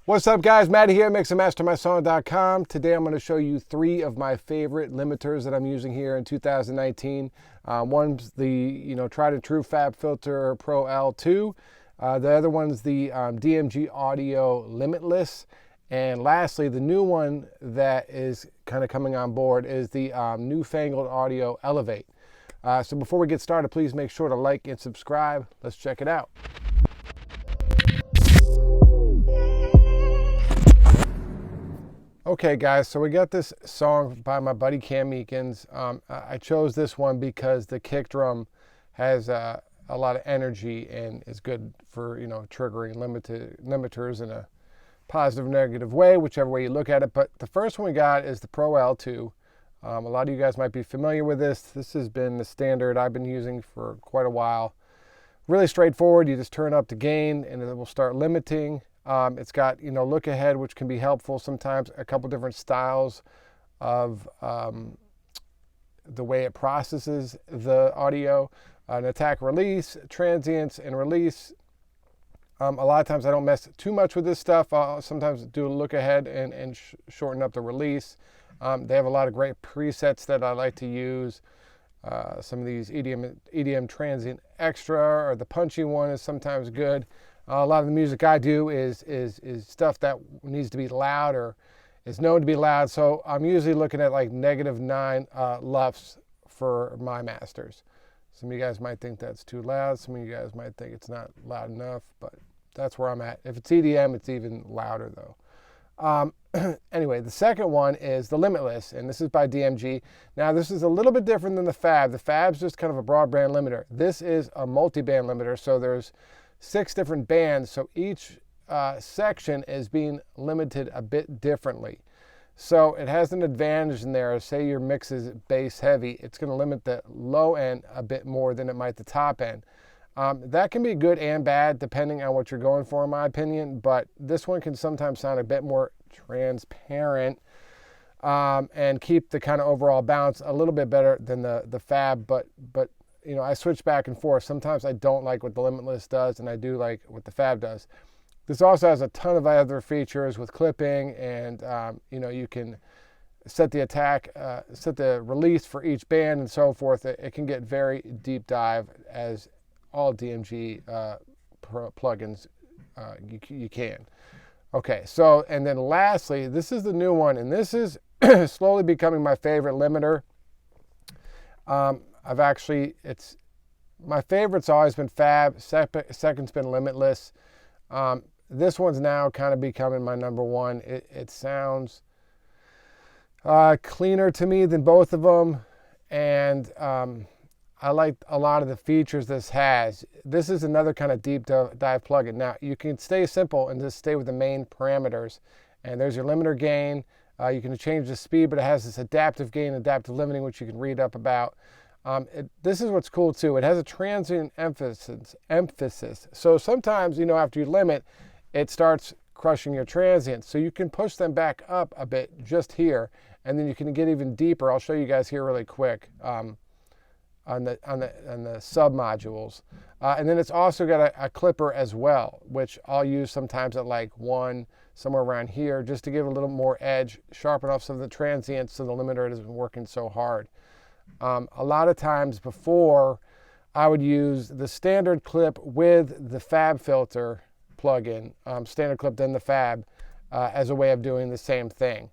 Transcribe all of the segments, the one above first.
What's up, guys? Matty here, mixandmastermysong.com. Today I'm going to show you 3 of my favorite limiters that I'm using here in 2019. One's the tried and true Fab Filter Pro L2. The other one's the DMG Audio Limitless. And lastly, the new one that is kind of coming on board is the Newfangled Audio Elevate. So before we get started, please make sure to like and subscribe. Let's check it out. Okay, guys, so we got this song by my buddy Meekins. I chose this one because the kick drum has a lot of energy and is good for triggering limiters in a positive, negative way, whichever way you look at it. But the first one we got is the Pro L2. A lot of you guys might be familiar with this. This has been the standard I've been using for quite a while. Really straightforward. You just turn up the gain and it will start limiting. It's got, look ahead, which can be helpful sometimes, a couple different styles of the way it processes the audio, an attack release, transients, and release. A lot of times I don't mess too much with this stuff. I'll sometimes do a look ahead and shorten up the release. They have a lot of great presets that I like to use. Some of these EDM transient extra or the punchy one is sometimes good. A lot of the music I do is stuff that needs to be loud or is known to be loud. So I'm usually looking at like -9 LUFS for my masters. Some of you guys might think that's too loud. Some of you guys might think it's not loud enough, but that's where I'm at. If it's EDM, it's even louder though. Anyway, the second one is the Limitless, and this is by DMG. Now, this is a little bit different than the Fab. The Fab's just kind of a broadband limiter. This is a multi-band limiter, so there's 6 different bands, so each section is being limited a bit differently. So it has an advantage in there. Say your mix is bass heavy, it's going to limit the low end a bit more than it might the top end. That can be good and bad depending on what you're going for, in my opinion, but this one can sometimes sound a bit more transparent and keep the kind of overall balance a little bit better than the Fab, but I switch back and forth. Sometimes I don't like what the Limitless does, and I do like what the Fab does. This also has a ton of other features with clipping, and you can set the attack, set the release for each band, and so forth. It can get very deep dive, as all DMG plugins you can. Okay, so and then lastly, this is the new one, and this is slowly becoming my favorite limiter. My favorite's always been Fab, second's been Limitless. This one's now kind of becoming my number one. It sounds cleaner to me than both of them, and I like a lot of the features this has. This is another kind of deep dive plugin. Now, you can stay simple and just stay with the main parameters, and there's your limiter gain. You can change the speed, but it has this adaptive gain, adaptive limiting, which you can read up about. This is what's cool too. It has a transient emphasis. So sometimes, after you limit, it starts crushing your transients. So you can push them back up a bit just here, and then you can get even deeper. I'll show you guys here really quick on the sub modules. And then it's also got a clipper as well, which I'll use sometimes at like 1, somewhere around here, just to give a little more edge, sharpen off some of the transients so the limiter isn't working so hard. A lot of times before, I would use the standard clip with the Fab Filter plugin, standard clip then the Fab, as a way of doing the same thing.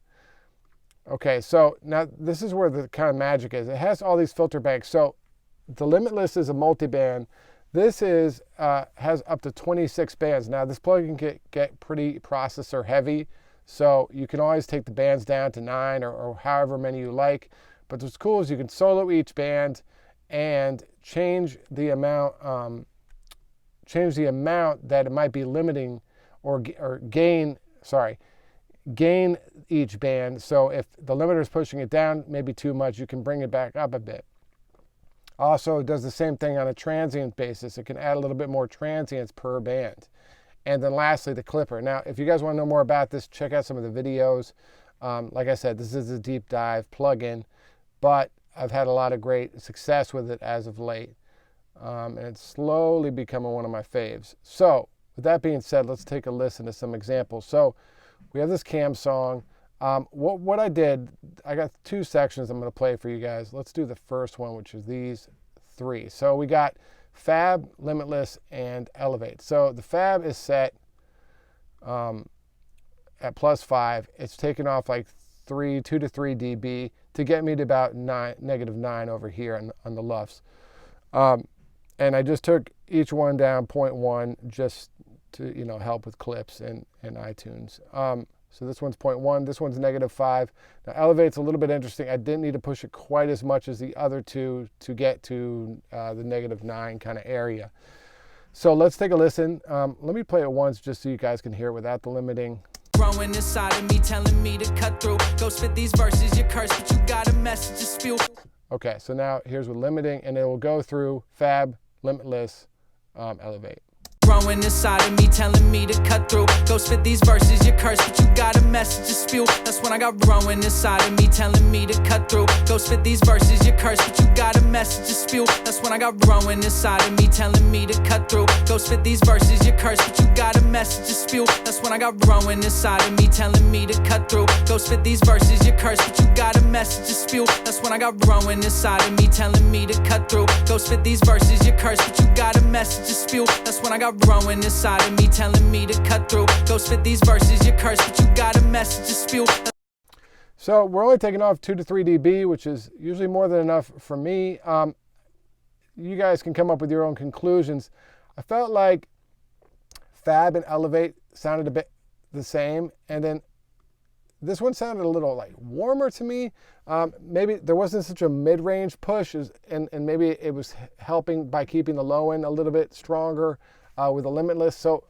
Okay, so now this is where the kind of magic is. It has all these filter banks. So the Limitless is a multi-band. This has up to 26 bands. Now this plugin can get pretty processor heavy, so you can always take the bands down to 9 or however many you like. But what's cool is you can solo each band and change the amount that it might be limiting or gain each band. So if the limiter is pushing it down maybe too much, you can bring it back up a bit. Also, it does the same thing on a transient basis. It can add a little bit more transients per band. And then lastly, the clipper. Now, if you guys want to know more about this, check out some of the videos. Like I said, this is a deep dive plugin, but I've had a lot of great success with it as of late. And it's slowly becoming one of my faves. So with that being said, let's take a listen to some examples. So we have this Cam song. What I did, I got 2 sections I'm going to play for you guys. Let's do the first one, which is these 3. So we got Fab, Limitless, and Elevate. So the Fab is set at +5. It's taken off like 2 to 3 dB to get me to about -9 over here on the LUFS. And I just took each one down 0.1 just to, you know, help with clips and iTunes. So this one's 0.1, this one's -5. Now Elevate's a little bit interesting. I didn't need to push it quite as much as the other 2 to get to the -9 kind of area. So let's take a listen. Let me play it once just so you guys can hear it without the limiting. Growing inside of me, telling me to cut through. Go spit these verses, you're cursed, but you got a message to spew. Okay, so now here's with limiting, and it will go through Fab, Limitless, Elevate. Growing inside of me, telling me to cut through. Go spit these verses, you're cursed, but you got a message to spew. That's when I got growing inside of me, telling me to cut through. Go spit these verses, you're cursed, but you got a message to spew. That's when I got growing inside of me, telling me to cut through. Go spit these verses, you're cursed, but you got a message to spew. That's when I got growing inside of me, telling me to cut through. Go spit these verses, you're cursed, but you got a message to spew. That's when I got growing inside of me, telling me to cut through. Go spit these verses, you're cursed, but you got a message to spew. That's when I got growing inside of me, telling me to cut through. Go spit these verses, you're cursed, but you got a message to spew. So we're only taking off 2 to 3 dB, which is usually more than enough for me. You guys can come up with your own conclusions. I felt like Fab and Elevate sounded a bit the same, and then this one sounded a little like warmer to me. Maybe there wasn't such a mid-range push, and maybe it was helping by keeping the low end a little bit stronger with the Limitless. So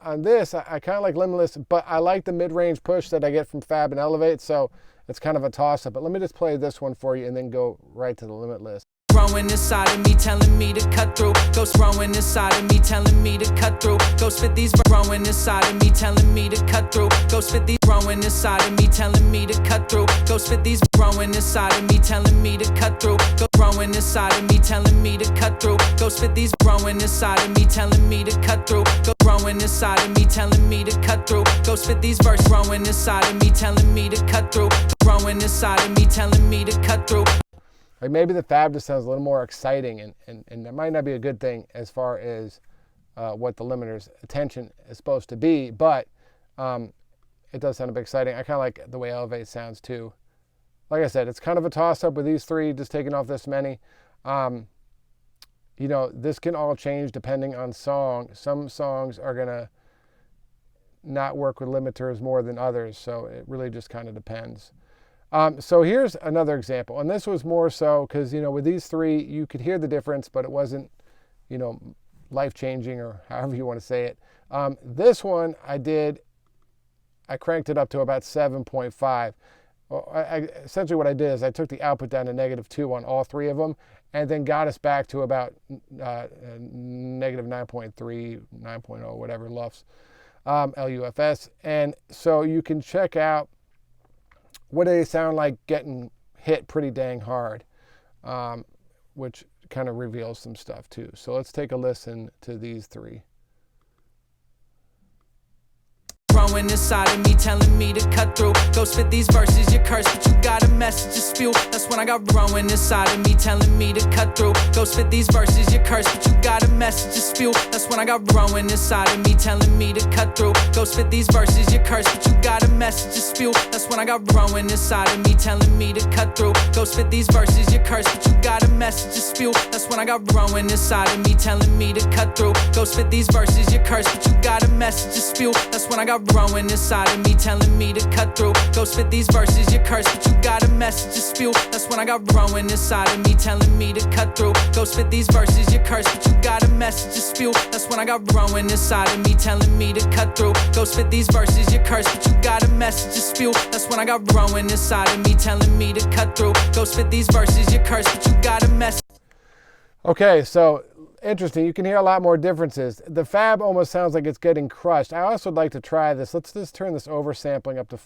on this, I kind of like Limitless, but I like the mid-range push that I get from Fab and Elevate, so it's kind of a toss-up. But let me just play this one for you and then go right to the Limitless. Growing inside of me, telling me to cut through. Go growing inside of me, telling me to cut through. Go spit these growing inside of me, telling me to cut through. Go spit these growing inside of me, telling me to cut through. Go spit these growing inside of me, telling me to cut through. Go growing inside of me, telling me to cut through. Go spit these growing inside of me, telling me to cut through. Go growing inside of me, telling me to cut through. Go spit these verses growing inside of me, telling me to cut through. Growing inside of me, telling me to cut through. Like maybe the Fab just sounds a little more exciting, and that might not be a good thing as far as what the limiter's attention is supposed to be, but it does sound a bit exciting. I kind of like the way Elevate sounds too. Like I said, it's kind of a toss-up with these 3, just taking off this many. You know, this can all change depending on song. Some songs are going to not work with limiters more than others, so it really just kind of depends. So here's another example, and this was more so because, you know, with these 3, you could hear the difference, but it wasn't, you know, life-changing or however you want to say it. This one I cranked it up to about 7.5. Well, essentially what I did is I took the output down to -2 on all 3 of them, and then got us back to about -9.3, 9.0, whatever LUFS, LUFS. And so you can check out what they sound like getting hit pretty dang hard, which kind of reveals some stuff too. So let's take a listen to these 3. Growing inside of me, telling me to cut through. Go spit these verses, you're cursed, but you got a message to spew. That's when I got growing inside of me, telling me to cut through. Go spit these verses, you're cursed, but you got a message to spew. That's when I got growing inside of me, telling me to cut through. Go spit these verses, you're cursed, but you got a message to spew. That's when I got growing inside of me, telling me to cut through. Go spit these verses, you're cursed, but you got a message to spew. That's when I got growing inside of me, telling me to cut through. Go spit these verses, you're cursed, but you got a message to spew. That's when I got growing inside of me, telling me to cut through. Go spit these verses, you're cursed, but you got a message to spew. That's when I got growing inside of me, telling me to cut through. Go spit these verses, you're cursed, but you got a message to spew. That's when I got growing inside of me, telling me to cut through. Go spit these verses, you're cursed, but you got a message to spew. That's when I got growing inside of me, telling me to cut through. Go spit these verses, you're cursed, but you got a message. Okay, so interesting. You can hear a lot more differences. The Fab almost sounds like it's getting crushed. I also would like to try this. Let's just turn this oversampling up to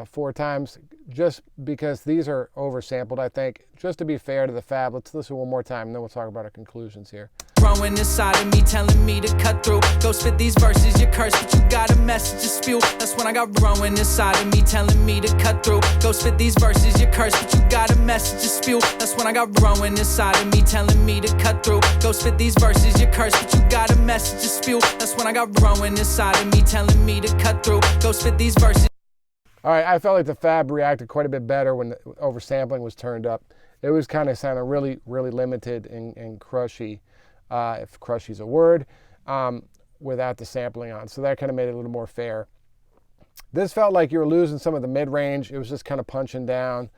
4 times, just because these are oversampled, I think. Just to be fair to the Fab, let's listen one more time, and then we'll talk about our conclusions here. growing inside of me, telling me to cut through. Go spit these verses, you're cursed, but you got a message to spew. That's when I got growing inside of me, telling me to cut through. Go spit these verses, you're cursed, but you got a message to spew. That's when I got growing inside of me, telling me to cut through. Go spit these verses, you're cursed, but you got a message to spew. That's when I got growing inside of me, telling me to cut through. Go spit these verses. All right, I felt like the Fab reacted quite a bit better when the oversampling was turned up. It was kind of sounding really, really limited and crushy, if crushy's a word, without the sampling on. So that kind of made it a little more fair. This felt like you were losing some of the mid-range. It was just kind of punching down.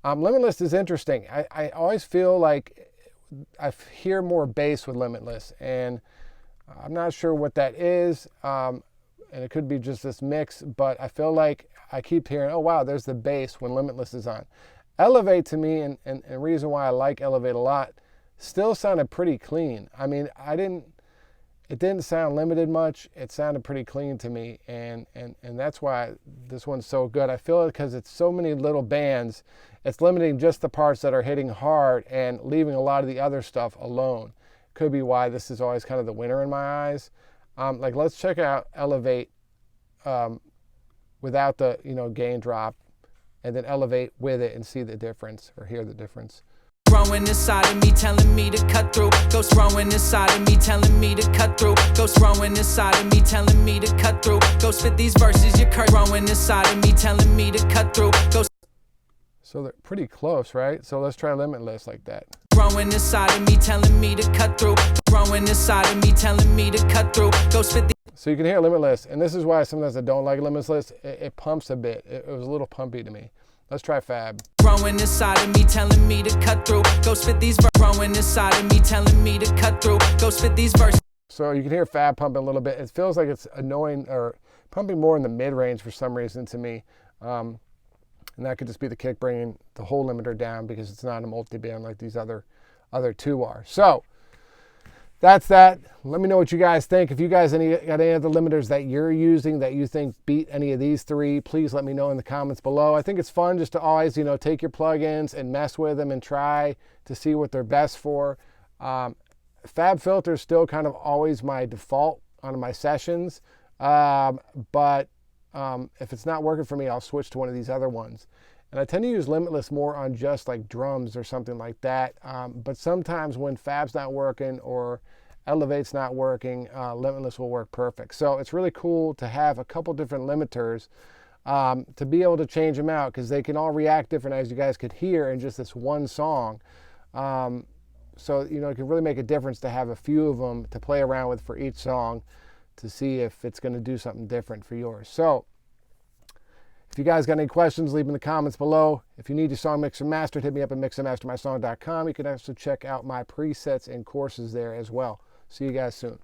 Limitless is interesting. I always feel like I hear more bass with Limitless, and I'm not sure what that is. And it could be just this mix, but I feel like I keep hearing, oh wow, there's the bass when Limitless is on. Elevate to me, and the reason why I like Elevate a lot, still sounded pretty clean. I mean, it didn't sound limited much. It sounded pretty clean to me, and that's why this one's so good. I feel it because it's so many little bands, it's limiting just the parts that are hitting hard and leaving a lot of the other stuff alone. Could be why this is always kind of the winner in my eyes. Like, let's check out Elevate without the gain drop, and then Elevate with it and see the difference or hear the difference. Growing inside of me, telling me to cut through. Ghost growing inside of me, telling me to cut through. Ghost growing inside of me, telling me to cut through. Go spit these verses, you're cursed. Growing inside of me, telling me to cut through. Ghost. So they're pretty close, right? So let's try Limitless like that. Growing inside of me, telling me to cut through. Growing inside of me, telling me to cut through. Go spit these. So you can hear Limitless, and this is why sometimes I don't like Limitless. It pumps a bit. It was a little pumpy to me. Let's try Fab. Growing inside of me, telling me to cut through. Go spit these verses. Growing inside of me, telling me to cut through. Go spit these verses. So you can hear Fab pumping a little bit. It feels like it's annoying or pumping more in the mid-range for some reason to me. And that could just be the kick bringing the whole limiter down because it's not a multi-band like these other two are. So that's that. Let me know what you guys think. If you guys got any other limiters that you're using that you think beat any of these three, please let me know in the comments below. I think it's fun just to always, take your plugins and mess with them and try to see what they're best for. Fab Filter is still kind of always my default on my sessions, but if it's not working for me, I'll switch to one of these other ones. And I tend to use Limitless more on just like drums or something like that. But sometimes when Fab's not working or Elevate's not working, Limitless will work perfect. So it's really cool to have a couple different limiters to be able to change them out because they can all react different, as you guys could hear in just this one song. So, it can really make a difference to have a few of them to play around with for each song to see if it's going to do something different for yours. So if you guys got any questions, leave them in the comments below. If you need your song mixed and mastered, hit me up at mixandmastermysong.com. You can also check out my presets and courses there as well. See you guys soon.